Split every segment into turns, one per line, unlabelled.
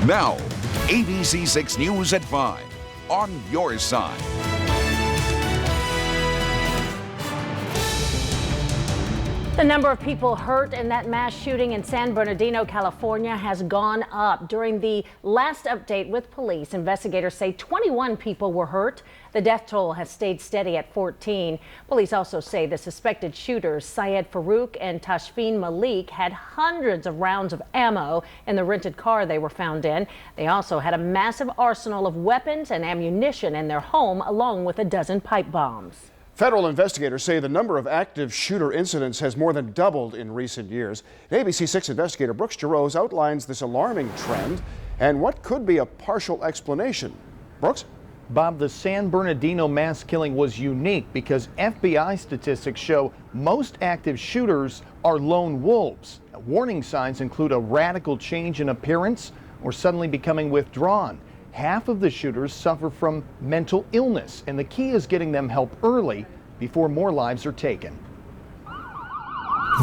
Now, ABC 6 News at 5, on your side.
The number of people hurt in that mass shooting in San Bernardino, California has gone up. During the last update with police, investigators say 21 people were hurt. The death toll has stayed steady at 14. Police also say the suspected shooters, Syed Farouk and Tashfeen Malik, had hundreds of rounds of ammo in the rented car they were found in. They also had a massive arsenal of weapons and ammunition in their home, along with a dozen pipe bombs.
Federal investigators say the number of active shooter incidents has more than doubled in recent years. ABC 6 investigator Brooks Giroux outlines this alarming trend and what could be a partial explanation. Brooks?
Bob, the San Bernardino mass killing was unique because FBI statistics show most active shooters are lone wolves. Warning signs include a radical change in appearance or suddenly becoming withdrawn. Half of the shooters suffer from mental illness, and the key is getting them help early before more lives are taken.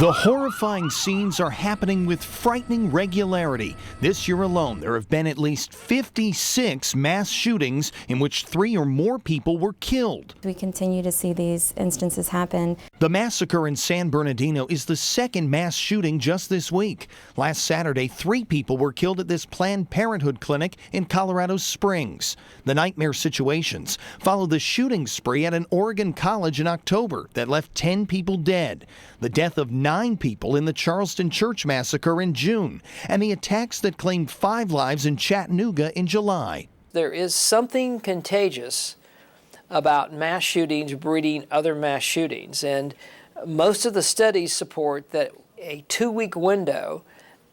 The horrifying scenes are happening with frightening regularity. This year alone, there have been at least 56 mass shootings in which 3 or more people were killed.
We continue to see these instances happen.
The massacre in San Bernardino is the second mass shooting just this week. Last Saturday, 3 people were killed at this Planned Parenthood clinic in Colorado Springs. The nightmare situations follow the shooting spree at an Oregon college in October that left 10 people dead. The death of 9 people in the Charleston church massacre in June, and the attacks that claimed 5 lives in Chattanooga in July.
There is something contagious about mass shootings breeding other mass shootings, and most of the studies support that a 2-week window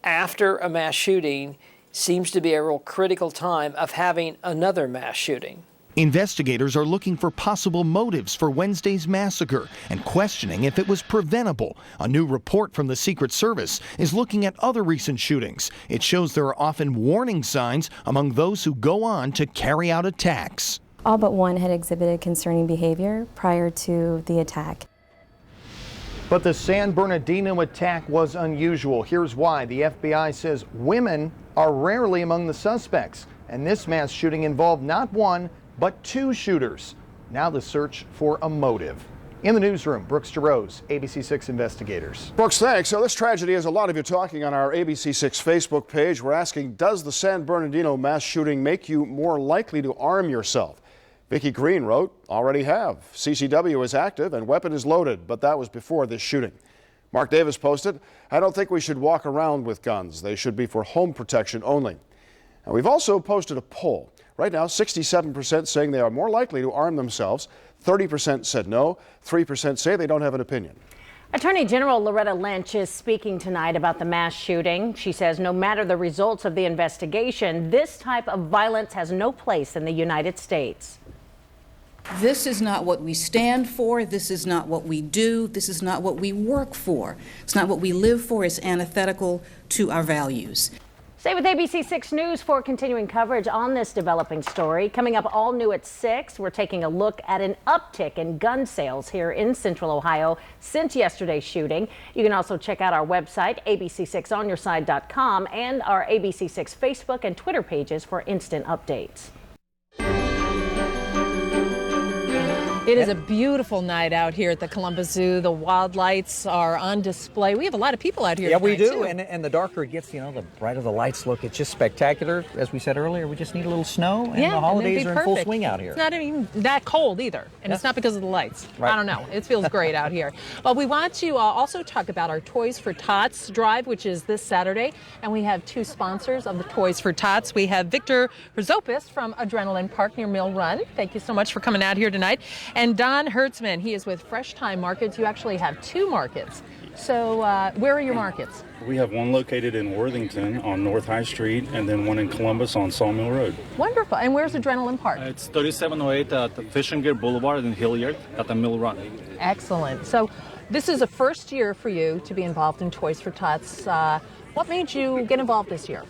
after a mass shooting seems to be a real critical time of having another mass shooting.
Investigators are looking for possible motives for Wednesday's massacre and questioning if it was preventable. A new report from the Secret Service is looking at other recent shootings. It shows there are often warning signs among those who go on to carry out attacks.
All but one had exhibited concerning behavior prior to the attack.
But the San Bernardino attack was unusual. Here's why. The FBI says women are rarely among the suspects, and this mass shooting involved not one, but 2 shooters. Now the search for a motive. In the newsroom, Brooks Giroux, ABC 6 investigators.
Brooks, thanks. So this tragedy has a lot of you talking on our ABC 6 Facebook page. We're asking, does the San Bernardino mass shooting make you more likely to arm yourself? Vicki Green wrote, already have. CCW is active and weapon is loaded, but that was before this shooting. Mark Davis posted, I don't think we should walk around with guns. They should be for home protection only. And we've also posted a poll. Right now, 67% saying they are more likely to arm themselves, 30% said no, 3% say they don't have an opinion.
Attorney General Loretta Lynch is speaking tonight about the mass shooting. She says no matter the results of the investigation, this type of violence has no place in the United States.
This is not what we stand for. This is not what we do. This is not what we work for. It's not what we live for. It's antithetical to our values.
Stay with ABC 6 News for continuing coverage on this developing story. Coming up all new at 6, we're taking a look at an uptick in gun sales here in Central Ohio since yesterday's shooting. You can also check out our website, abc6onyourside.com, and our ABC 6 Facebook and Twitter pages for instant updates.
It is a beautiful night out here at the Columbus Zoo. The wild lights are on display. We have a lot of people out here tonight,
we do,
too.
and the darker it gets, the brighter the lights look. It's just spectacular. As we said earlier, we just need a little snow, and the holidays are in full swing out here.
It's not even that cold either, and it's not because of the lights.
Right.
I don't know. It feels great out here. Well, we want to also talk about our Toys for Tots drive, which is this Saturday, and we have 2 sponsors of the Toys for Tots. We have Victor Rizopis from Adrenaline Park near Mill Run. Thank you so much for coming out here tonight. And Don Hertzman, he is with Fresh Time Markets. You actually have 2 markets. So where are your markets?
We have one located in Worthington on North High Street and then one in Columbus on Sawmill Road.
Wonderful. And where's Adrenaline Park?
It's 3708 at the Fish and Gear Boulevard in Hilliard at the Mill Run.
Excellent. So this is a first year for you to be involved in Toys for Tots. What made you get involved this year?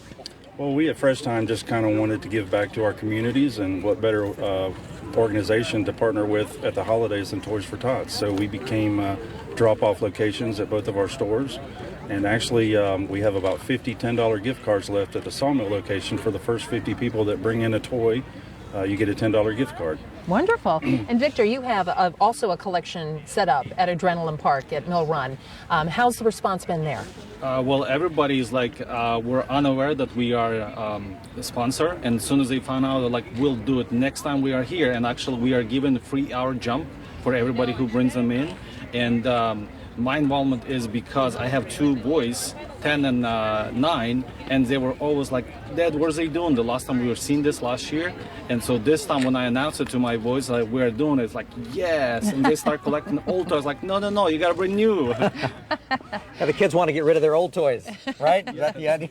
Well, we at Fresh Time just kind of wanted to give back to our communities, and what better organization to partner with at the holidays than Toys for Tots. So we became drop-off locations at both of our stores, And actually, we have about 50 $10 gift cards left at the Sawmill location. For the first 50 people that bring in a toy, you get a $10 gift card.
Wonderful. And Victor, you have also a collection set up at Adrenaline Park at Mill Run. How's the response been there?
Well, everybody's like, we're unaware that we are a sponsor, and as soon as they found out, they're like, we'll do it next time we are here. And actually, we are given a free hour jump for everybody who brings them in. And my involvement is because I have two boys, 10 and 9, and they were always like, Dad, what are they doing? The last time we were seeing this last year. And so this time when I announced it to my boys, like, we're doing it, it's like, yes. And they start collecting old toys, like, no, you gotta bring new.
Yeah, the kids want to get rid of their old toys, right? That the idea?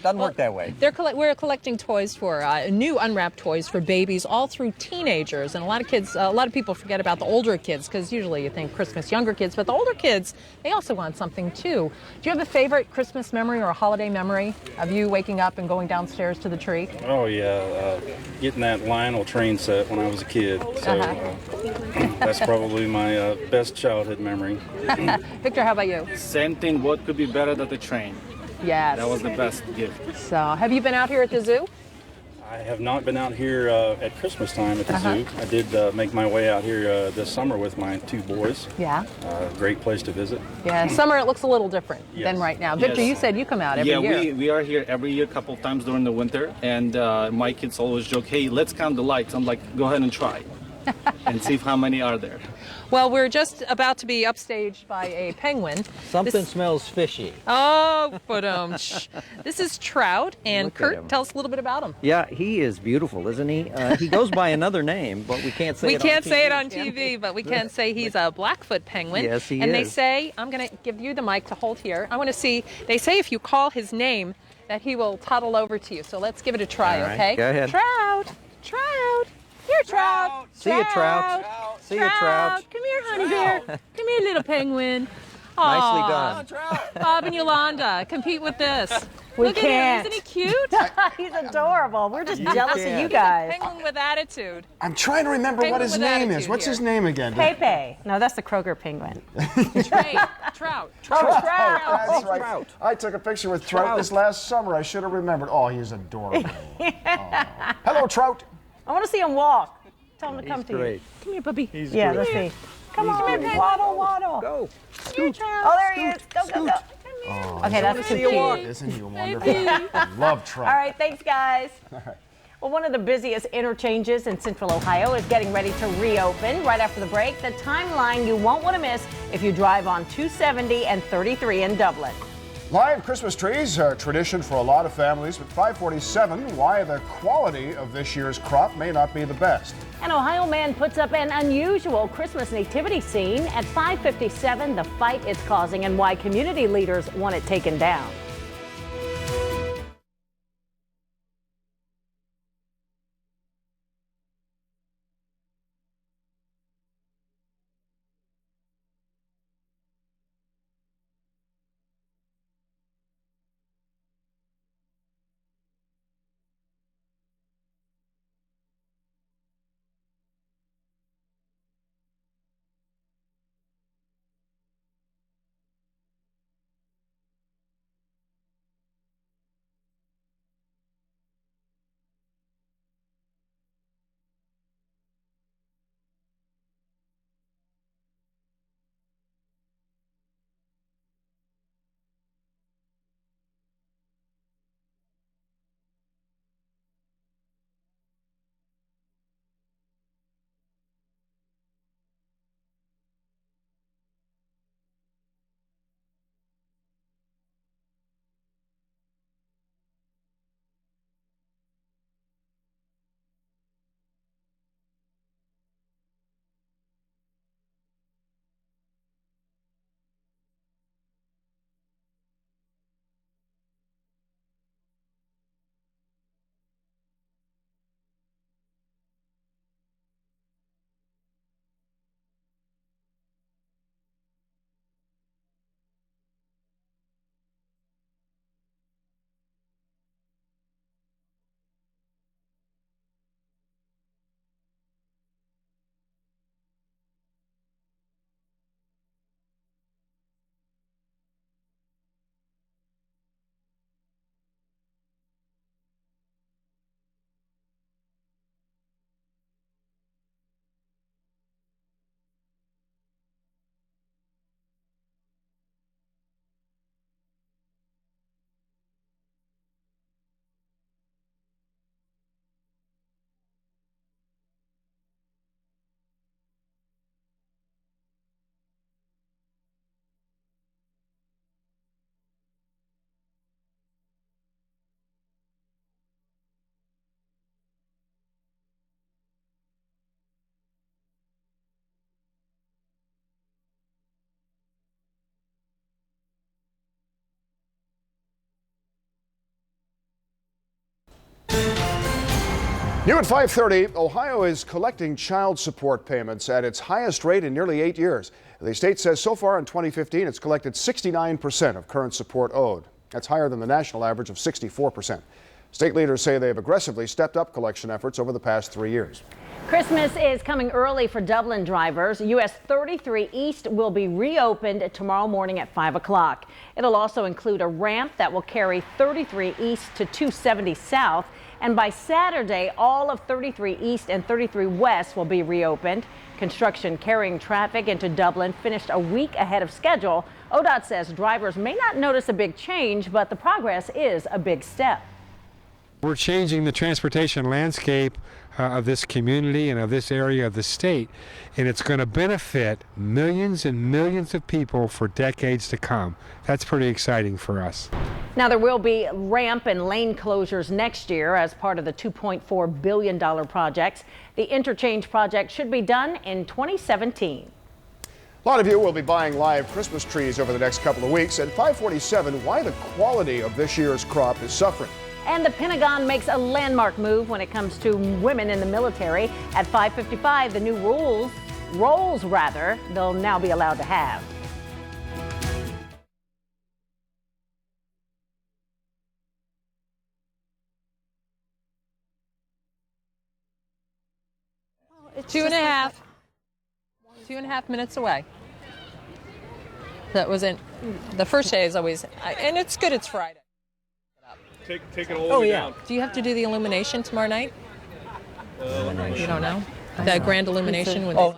Doesn't work that way.
We're collecting toys for new unwrapped toys for babies all through teenagers. And a lot of people forget about the older kids, because usually you think Christmas younger kids, but the older kids, they also want something too. Do you have a favorite Christmas memory or a holiday memory of you waking up and going downstairs to the tree?
Oh yeah, getting that Lionel train set when I was a kid. So that's probably my best childhood memory.
Victor, how about you?
Same thing, what could be better than the train?
Yes.
That was the best gift.
So, have you been out here at the zoo?
I have not been out here at Christmas time at the zoo. I did make my way out here this summer with my two boys.
Yeah.
Great place to visit.
Yeah, summer it looks a little different than right now. Victor,
Yes.
you said you come out every year.
Yeah, we are here every year, a couple of times during the winter, and my kids always joke, hey, let's count the lights. I'm like, go ahead and try and see how many are there.
Well, we're just about to be upstaged by a penguin.
Something smells fishy.
Oh, but this is Trout, and
Look at
Kurt,
him.
tell us a little bit about him.
Yeah, he is beautiful, isn't he? He goes by another name, but we can't say
We
it on
can't
TV.
say it on TV, but we can say he's a Blackfoot penguin.
Yes, he
and they
is.
say, I'm going to give you the mic to hold here. I want to see, they say if you call his name, that he will toddle over to you. So let's give it a try,
All right,
okay?
go ahead.
Trout, Trout. Here, Trout.
See you, Trout. See you, Trout.
Come here, honey bear. Come here, little penguin.
Nicely
Aw.
done.
Bob and Yolanda, compete with this.
We
Look
can't.
at him. Isn't he cute?
He's adorable. We're just
You
jealous of
can't.
you guys.
Penguin with attitude.
I'm trying to remember what
Penguin
his
with
name is.
attitude
What's his
here.
name again?
Pepe. No, that's the Kroger penguin.
Trout.
Trout.
Trout.
That's right. I took a picture with Trout this last summer. I should have remembered. Oh, he's adorable. Aw. Hello, Trout.
I want to see him walk. Tell him to come
He's
to
great.
you.
Come here, puppy.
Yeah, let's see. Come on, waddle, waddle.
Go.
Oh, there he is. Go, go, go.
Oh,
Okay, that's too cute.
Isn't he wonderful? I love Trout.
All right, thanks, guys. Well, one of the busiest interchanges in Central Ohio is getting ready to reopen. Right after the break, the timeline you won't want to miss if you drive on 270 and 33 in Dublin.
Live Christmas trees are a tradition for a lot of families, but 547, why the quality of this year's crop may not be the best.
An Ohio man puts up an unusual Christmas nativity scene at 557, the fight it's causing and why community leaders want it taken down.
New at 5:30, Ohio is collecting child support payments at its highest rate in nearly 8 years. The state says so far in 2015, it's collected 69% of current support owed. That's higher than the national average of 64%. State leaders say they have aggressively stepped up collection efforts over the past 3 years.
Christmas is coming early for Dublin drivers. US 33 East will be reopened tomorrow morning at 5 o'clock. It'll also include a ramp that will carry 33 East to 270 South. And by Saturday, all of 33 East and 33 West will be reopened. Construction carrying traffic into Dublin finished a week ahead of schedule. ODOT says drivers may not notice a big change, but the progress is a big step.
We're changing the transportation landscape of this community and of this area of the state, and it's going to benefit millions and millions of people for decades to come. That's pretty exciting for us.
Now, there will be ramp and lane closures next year as part of the $2.4 billion projects. The interchange project should be done in 2017.
A lot of you will be buying live Christmas trees over the next couple of weeks. At 5:47, why the quality of this year's crop is suffering.
And the Pentagon makes a landmark move when it comes to women in the military. At 5:55, the new roles they'll now be allowed to have.
It's 2.5 minutes away. That wasn't the first day is always, and it's good. It's Friday.
Take it all the way down.
Do you have to do the illumination tomorrow night? You don't know? The grand illumination when they...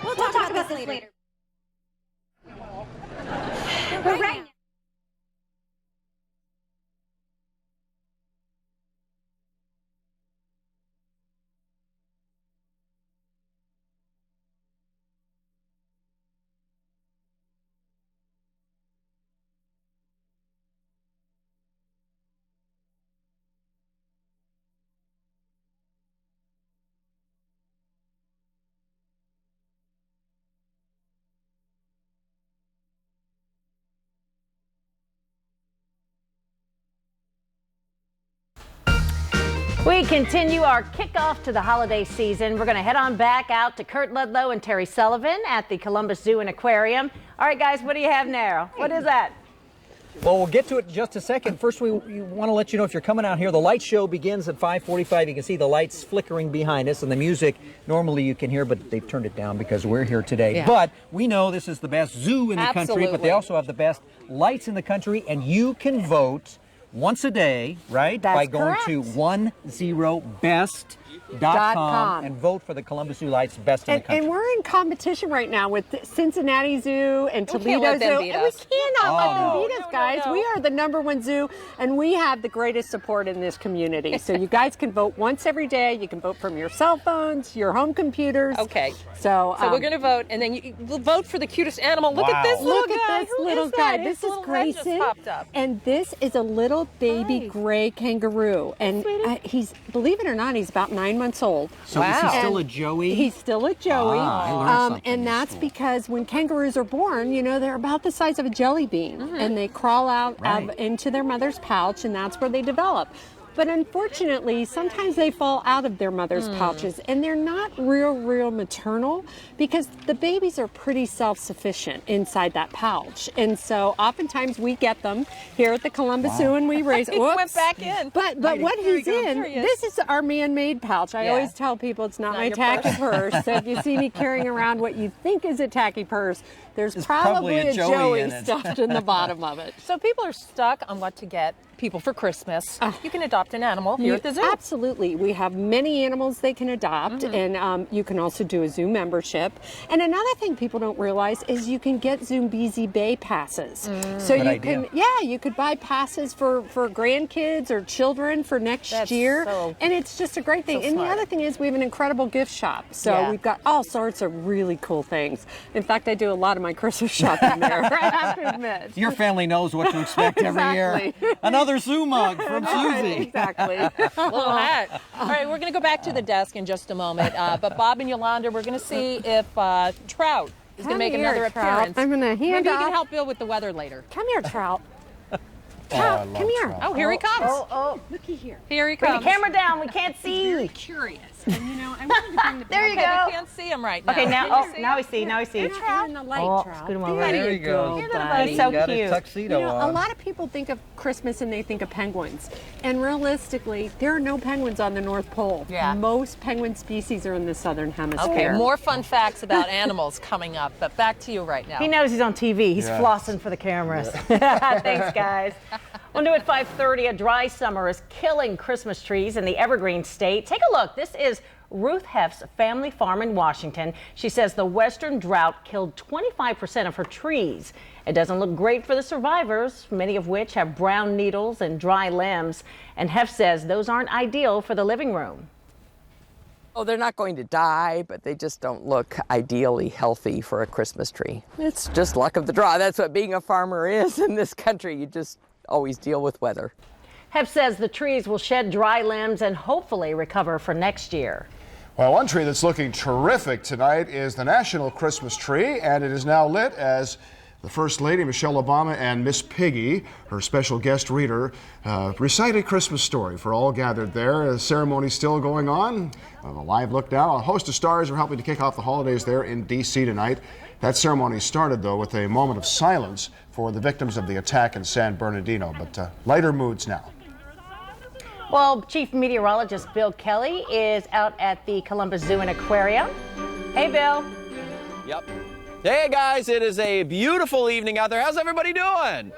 We'll talk about this later. But right now.
We continue our kickoff to the holiday season. We're going to head on back out to Kurt Ludlow and Terry Sullivan at the Columbus Zoo and Aquarium. All right, guys, what do you have now? What is that?
Well, we'll get to it in just a second. First, we want to let you know if you're coming out here, the light show begins at 5:45. You can see the lights flickering behind us, and the music normally you can hear, but they've turned it down because we're here today.
Yeah.
But we know this is the best zoo in the country, but they also have the best lights in the country, and you can vote once a day, right?
That's
by going
correct.
to 10best ColumbusZoo.com and vote for the Columbus Zoo lights best in the country.
And we're in competition right now with Cincinnati Zoo and Toledo
let them
Zoo.
beat
And we
us.
cannot let them
no.
beat us, guys. We are the #1 zoo, and we have the greatest support in this community. So you guys can vote once every day. You can vote from your cell phones, your home computers.
Okay.
So
we're going to vote, and then we'll vote for the cutest animal. Look at this little
Look
guy.
at this little guy. This is Grayson. And this is a little baby gray kangaroo. And he's, believe it or not, he's about 9 months old.
So is he still a joey?
He's still a joey.
I learned something.
And that's because when kangaroos are born, you know, they're about the size of a jelly bean. And they crawl out into their mother's pouch, and that's where they develop. But unfortunately, sometimes they fall out of their mother's pouches, and they're not real maternal because the babies are pretty self-sufficient inside that pouch. And so oftentimes we get them here at the Columbus Zoo and we raise.
He went back in.
But what he's in, this is our man-made pouch. I always tell people it's not my tacky purse. So if you see me carrying around what you think is a tacky purse, there's probably a joey stuffed in the bottom of it.
So people are stuck on what to get people for Christmas. You can adopt an animal here at the zoo.
Absolutely. We have many animals they can adopt, and you can also do a zoo membership. And another thing people don't realize is you can get Zoombezi Bay passes. So you can, you could buy passes for grandkids or children for next year. And it's just a great thing. And the other thing is we have an incredible gift shop. So we've got all sorts of really cool things. In fact, I do a lot of my Christmas shopping there, I have to admit.
Your family knows what to expect every year. Another zoo mug from Susie.
Exactly.
Little hat. All right, we're going to go back to the desk in just a moment. But Bob and Yolanda, we're going to see if Trout is going to make another appearance.
I'm going to hand
Maybe you
off.
can help Bill with the weather later.
Come here, Trout. Trout, come here.
Oh, here he comes.
Looky here.
Here he
Bring
comes.
the camera down. We can't see.
He's very curious. And you know, I wanted to bring the
There you
Okay,
go.
we can't see him right now.
Okay, now, now we see. Now we see.
You're in the light, Trout.
Scoot him over.
There he goes.
He's so
got
cute.
his tuxedo
You know, a
on.
lot of people think of Christmas and they think of penguins. And realistically, there are no penguins on the North Pole.
Yeah.
Most penguin species are in the southern hemisphere.
Okay, more fun facts about animals coming up, but back to you right now.
He knows he's on TV. He's flossing for the cameras. Thanks, guys. We'll do at 5:30. A dry summer is killing Christmas trees in the Evergreen State. Take a look. This is Ruth Heff's family farm in Washington. She says the western drought killed 25% of her trees. It doesn't look great for the survivors, many of which have brown needles and dry limbs. And Heff says those aren't ideal for the living room.
Oh, they're not going to die, but they just don't look ideally healthy for a Christmas tree. It's just luck of the draw. That's what being a farmer is in this country. You just always deal with weather.
Heff says the trees will shed dry limbs and hopefully recover for next year.
Well, one tree that's looking terrific tonight is the National Christmas Tree, and it is now lit as the First Lady, Michelle Obama, and Miss Piggy, her special guest reader, recite a Christmas story for all gathered there. The ceremony's still going on. A live look now. A host of stars are helping to kick off the holidays there in D.C. tonight. That ceremony started, though, with a moment of silence for the victims of the attack in San Bernardino, but lighter moods now.
Well, Chief Meteorologist Bill Kelly is out at the Columbus Zoo and Aquarium. Hey, Bill.
Yep. Hey, guys, it is a beautiful evening out there. How's everybody doing?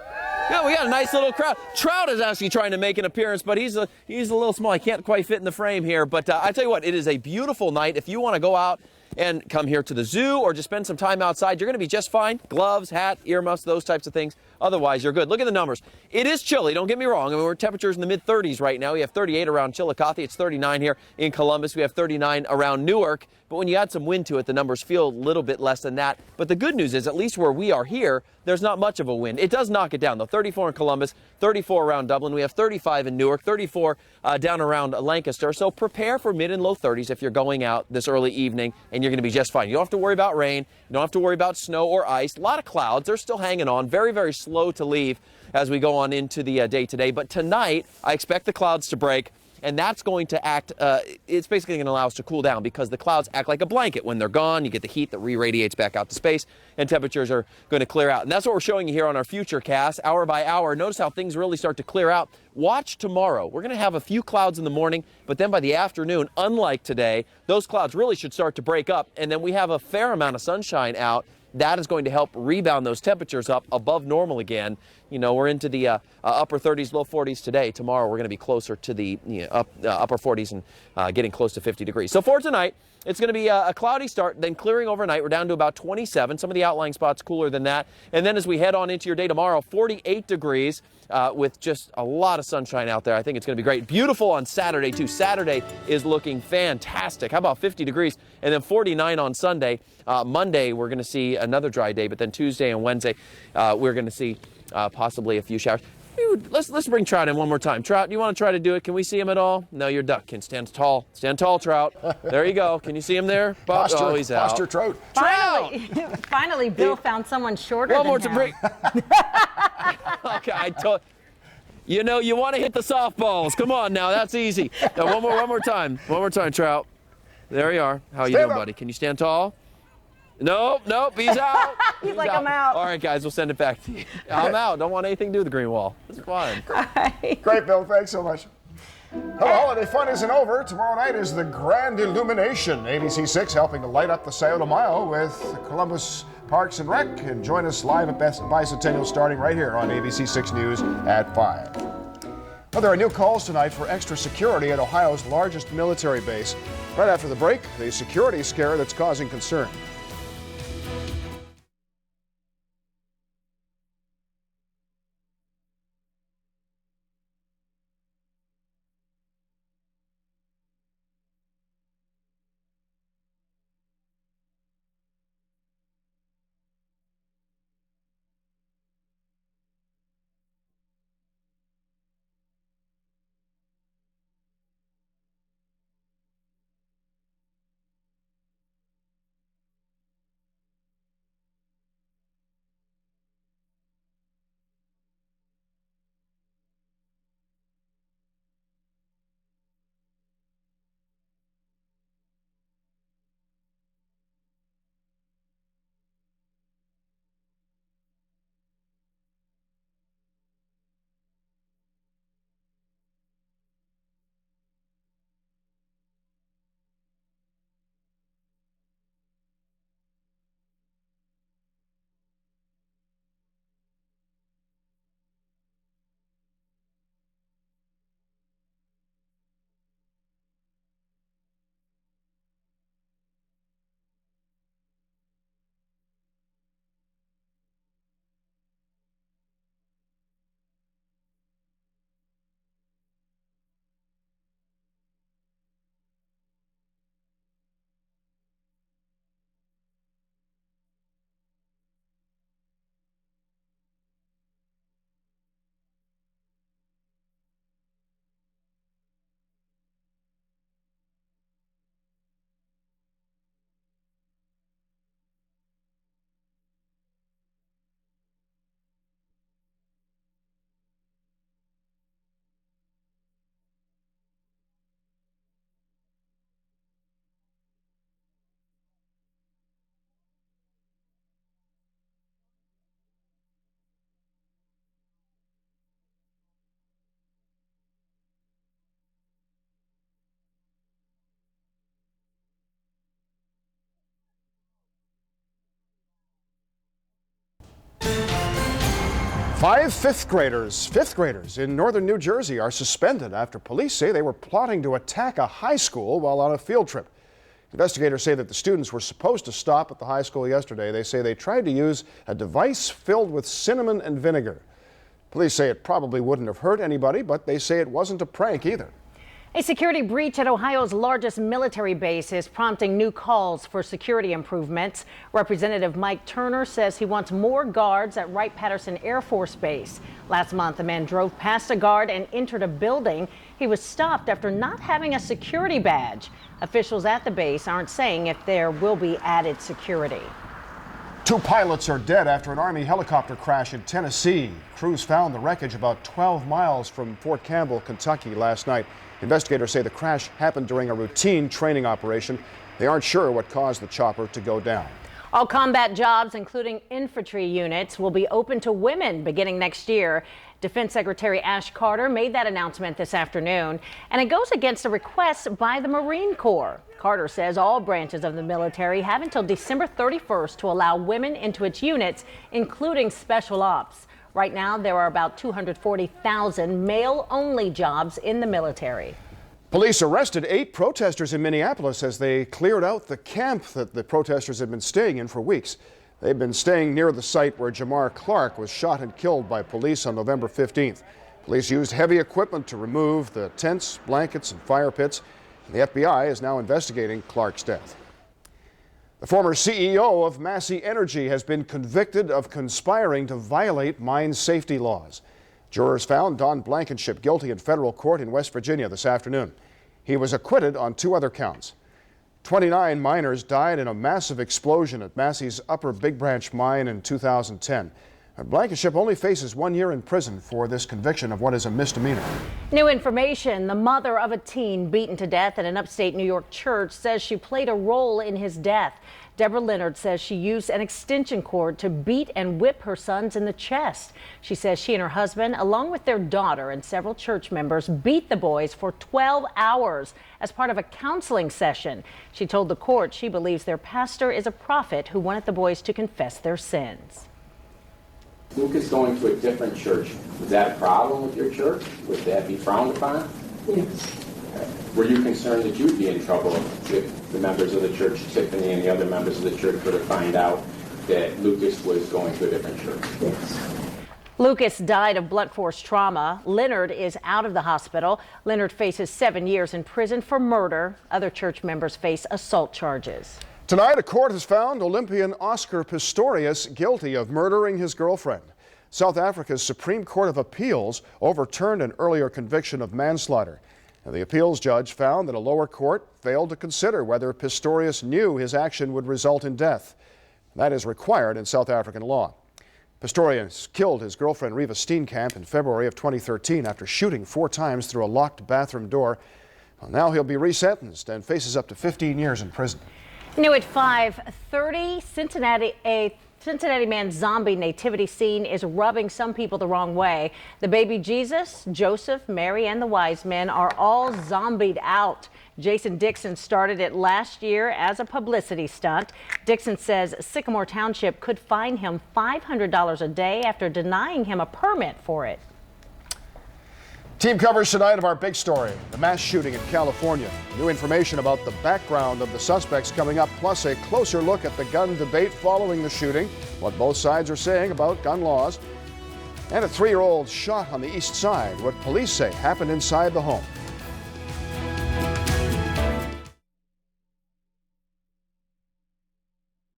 Yeah, we got a nice little crowd. Trout is actually trying to make an appearance, but he's a little small. He can't quite fit in the frame here. But I tell you what, it is a beautiful night. If you want to go out and come here to the zoo or just spend some time outside, you're going to be just fine. Gloves, hat, earmuffs, those types of things. Otherwise, you're good. Look at the numbers. It is chilly, don't get me wrong. I mean, we're temperatures in the mid-30s right now. We have 38 around Chillicothe. It's 39 here in Columbus. We have 39 around Newark. But when you add some wind to it, the numbers feel a little bit less than that. But the good news is, at least where we are here, there's not much of a wind. It does knock it down, though. 34 in Columbus, 34 around Dublin. We have 35 in Newark, 34 down around Lancaster. So prepare for mid and low 30s if you're going out this early evening, and you're going to be just fine. You don't have to worry about rain. You don't have to worry about snow or ice. A lot of clouds. They're still hanging on. Very, very slow to leave as we go on into the day today. But tonight, I expect the clouds to break. And that's going to act, it's basically going to allow us to cool down because the clouds act like a blanket. When they're gone, you get the heat that re-radiates back out to space, and temperatures are going to clear out. And that's what we're showing you here on our future cast, hour by hour. Notice how things really start to clear out. Watch tomorrow. We're going to have a few clouds in the morning, but then by the afternoon, unlike today, those clouds really should start to break up. And then we have a fair amount of sunshine out. That is going to help rebound those temperatures up above normal again we're into the upper 30s, low 40s today. Tomorrow we're going to be closer to the upper 40s and getting close to 50 degrees. So for tonight, it's going to be a cloudy start, then clearing overnight. We're down to about 27. Some of the outlying spots cooler than that. And then as we head on into your day tomorrow, 48 degrees with just a lot of sunshine out there. I think it's going to be great. Beautiful on Saturday, too. Saturday is looking fantastic. How about 50 degrees? And then 49 on Sunday. Monday, we're going to see another dry day. But then Tuesday and Wednesday, we're going to see possibly a few showers. Let's bring Trout in one more time. Trout, you want to try to do it? Can we see him at all? No, you're duck. Can stand tall. Stand tall, Trout. There you go. Can you see him there?
Posture,
oh, he's out.
Posture, Trout.
Finally, Bill found someone shorter
one
than
more
him.
to bring. Okay, I told you want to hit the softballs. Come on now, that's easy. Now, one more time. One more time, Trout. There you are. How you doing, buddy? Can you stand tall? Nope, he's out.
He's like, I'm out.
All right, guys, we'll send it back to you. I'm out. Don't want anything to do with the green wall. It's fine.
Great, Bill. Thanks so much. Well, the holiday fun isn't over. Tomorrow night is the Grand Illumination. ABC 6 helping to light up the Scioto Mile with Columbus Parks and Rec. And join us live at Bicentennial starting right here on ABC 6 News at 5. Well, there are new calls tonight for extra security at Ohio's largest military base. Right after the break, the security scare that's causing concern. Five fifth graders in northern New Jersey are suspended after police say they were plotting to attack a high school while on a field trip. Investigators say that the students were supposed to stop at the high school yesterday. They say they tried to use a device filled with cinnamon and vinegar. Police say it probably wouldn't have hurt anybody, but they say it wasn't a prank either.
A security breach at Ohio's largest military base is prompting new calls for security improvements. Representative Mike Turner says he wants more guards at Wright-Patterson Air Force Base. Last month, a man drove past a guard and entered a building. He was stopped after not having a security badge. Officials at the base aren't saying if there will be added security.
Two pilots are dead after an Army helicopter crash in Tennessee. Crews found the wreckage about 12 miles from Fort Campbell, Kentucky last night. Investigators say the crash happened during a routine training operation. They aren't sure what caused the chopper to go down.
All combat jobs, including infantry units, will be open to women beginning next year. Defense Secretary Ash Carter made that announcement this afternoon, and it goes against a request by the Marine Corps. Carter says all branches of the military have until December 31st to allow women into its units, including special ops. Right now, there are about 240,000 male-only jobs in the military.
Police arrested 8 protesters in Minneapolis as they cleared out the camp that the protesters had been staying in for weeks. They've been staying near the site where Jamar Clark was shot and killed by police on November 15th. Police used heavy equipment to remove the tents, blankets, and fire pits. The FBI is now investigating Clark's death. The former CEO of Massey Energy has been convicted of conspiring to violate mine safety laws. Jurors found Don Blankenship guilty in federal court in West Virginia this afternoon. He was acquitted on 2 other counts. 29 miners died in a massive explosion at Massey's Upper Big Branch mine in 2010. Blankenship only faces 1 year in prison for this conviction of what is a misdemeanor.
New information. The mother of a teen beaten to death at an upstate New York church says she played a role in his death. Deborah Leonard says she used an extension cord to beat and whip her sons in the chest. She says she and her husband, along with their daughter and several church members, beat the boys for 12 hours as part of a counseling session. She told the court she believes their pastor is a prophet who wanted the boys to confess their sins.
Lucas going to a different church, was that a problem with your church? Would that be frowned upon? Yes. Were you concerned that you'd be in trouble if the members of the church, Tiffany and the other members of the church, were to find out that Lucas was going to a different church? Yes.
Lucas died of blunt force trauma. Leonard is out of the hospital. Leonard faces 7 years in prison for murder. Other church members face assault charges.
Tonight, a court has found Olympian Oscar Pistorius guilty of murdering his girlfriend. South Africa's Supreme Court of Appeals overturned an earlier conviction of manslaughter. Now, the appeals judge found that a lower court failed to consider whether Pistorius knew his action would result in death. That is required in South African law. Pistorius killed his girlfriend Reva Steenkamp in February of 2013 after shooting 4 times through a locked bathroom door. Well, now he'll be resentenced and faces up to 15 years in prison.
New at 5:30, Cincinnati man's zombie nativity scene is rubbing some people the wrong way. The baby Jesus, Joseph, Mary, and the wise men are all zombied out. Jason Dixon started it last year as a publicity stunt. Dixon says Sycamore Township could fine him $500 a day after denying him a permit for it.
Team coverage tonight of our big story, the mass shooting in California. New information about the background of the suspects coming up, plus a closer look at the gun debate following the shooting, what both sides are saying about gun laws, and a 3-year-old shot on the east side, what police say happened inside the home.